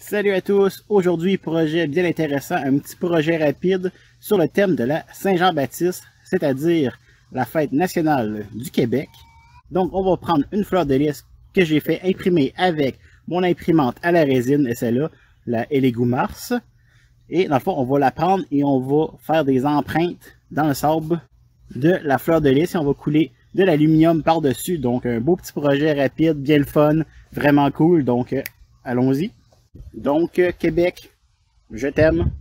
Salut à tous! Aujourd'hui, projet bien intéressant, un petit projet rapide sur le thème de la Saint-Jean-Baptiste, c'est-à-dire la fête nationale du Québec. Donc, on va prendre une fleur de lys que j'ai fait imprimer avec mon imprimante à la résine, et celle-là, la Elegoo Mars. Et dans le fond, on va la prendre et on va faire des empreintes dans le sable de la fleur de lys et on va couler de l'aluminium par-dessus. Donc, un beau petit projet rapide, bien le fun, vraiment cool. Donc, allons-y. Donc, Québec, je t'aime.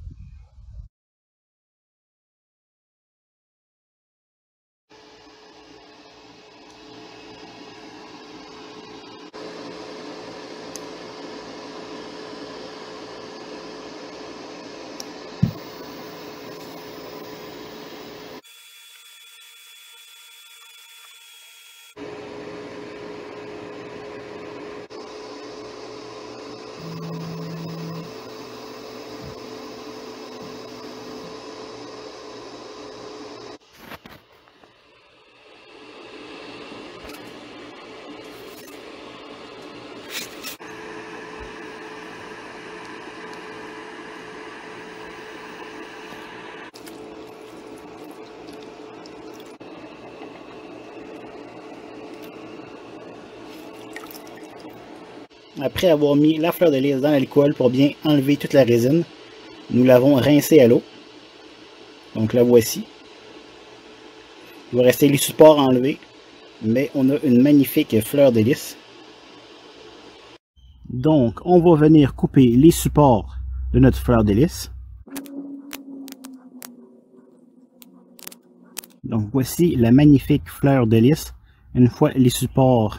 Après avoir mis la fleur de lys dans l'alcool pour bien enlever toute la résine, nous l'avons rincée à l'eau. Donc la voici. Il va rester les supports enlevés, mais on a une magnifique fleur de lys. Donc on va venir couper les supports de notre fleur de lys. Donc voici la magnifique fleur de lys. Une fois les supports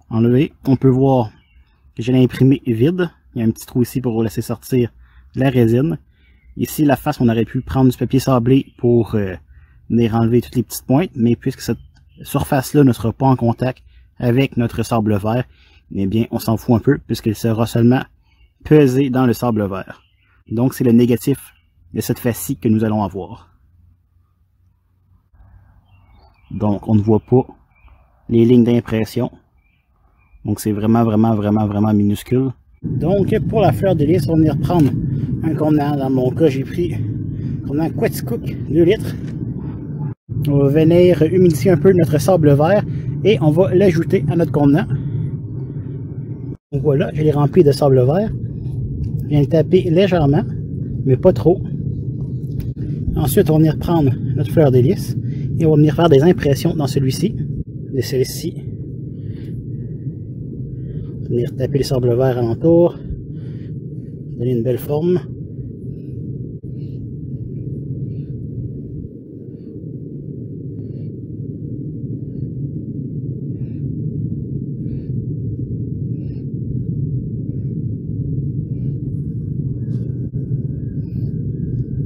enlevés, on peut voir que je l'ai imprimé vide. Il y a un petit trou ici pour laisser sortir la résine. Ici, la face, on aurait pu prendre du papier sablé pour venir enlever toutes les petites pointes, mais puisque cette surface-là ne sera pas en contact avec notre sable vert, eh bien, on s'en fout un peu, puisqu'elle sera seulement pesée dans le sable vert. Donc, c'est le négatif de cette face-ci que nous allons avoir. Donc, on ne voit pas les lignes d'impression. Donc c'est vraiment minuscule. Donc pour la fleur de lys, on va venir prendre un contenant. Dans mon cas, j'ai pris un contenant Quaticook 2 litres. On va venir humidifier un peu notre sable vert et on va l'ajouter à notre contenant. Donc voilà, je l'ai rempli de sable vert. Je viens le taper légèrement, mais pas trop. Ensuite, on va venir prendre notre fleur de lys et on va venir faire des impressions dans celui-ci, de celle-ci. Venir taper le sable vert alentour, donner une belle forme.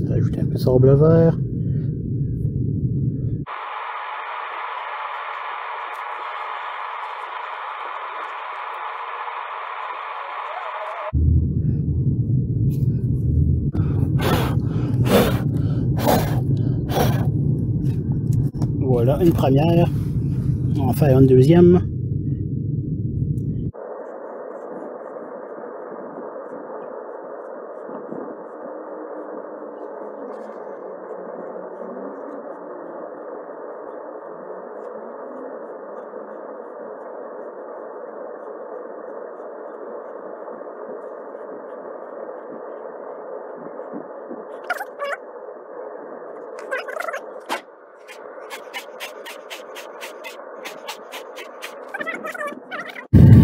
Rajouter un peu de sable vert. Voilà, une première. On va en faire une deuxième.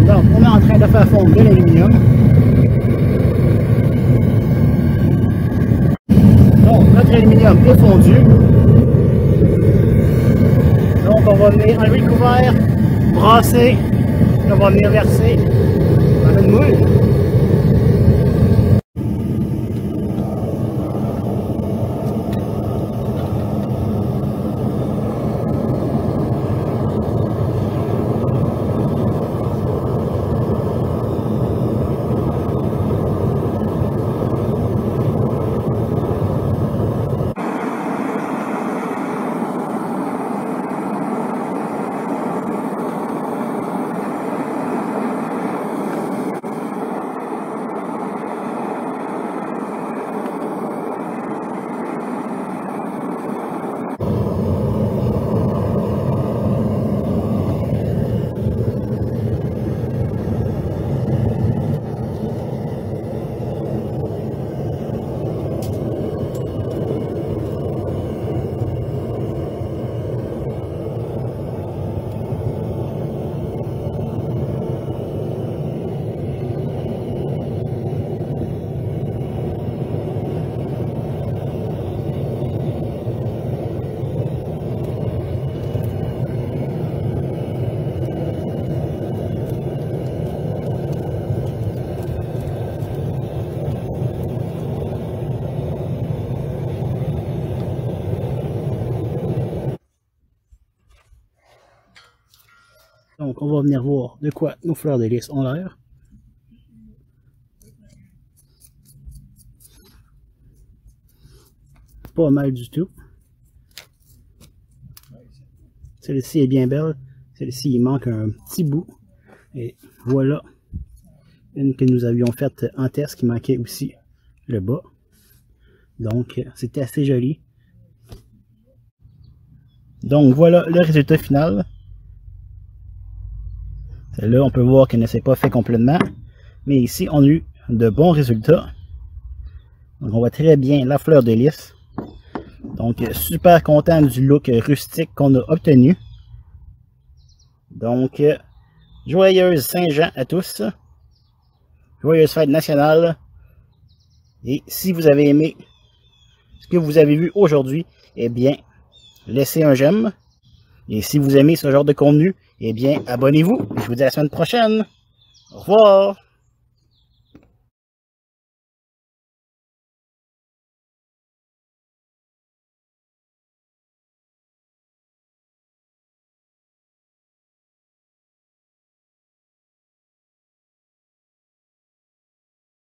Donc, on est en train de faire fondre de l'aluminium. Donc, notre aluminium est fondu. Donc, on va venir enlever le couvert, brasser, on va venir verser dans une moule. Donc, on va venir voir de quoi nos fleurs de lys ont l'air. Pas mal du tout. Celle-ci est bien belle. Celle-ci, il manque un petit bout. Et voilà une que nous avions faite en test qui manquait aussi le bas. Donc, c'était assez joli. Donc, voilà le résultat final. Celle-là, on peut voir qu'elle ne s'est pas fait complètement. Mais ici, on a eu de bons résultats. Donc, on voit très bien la fleur de lys. Donc, super content du look rustique qu'on a obtenu. Donc, joyeuse Saint-Jean à tous. Joyeuse fête nationale. Et si vous avez aimé ce que vous avez vu aujourd'hui, eh bien, laissez un j'aime. Et si vous aimez ce genre de contenu, eh bien, abonnez-vous. Je vous dis à la semaine prochaine. Au revoir.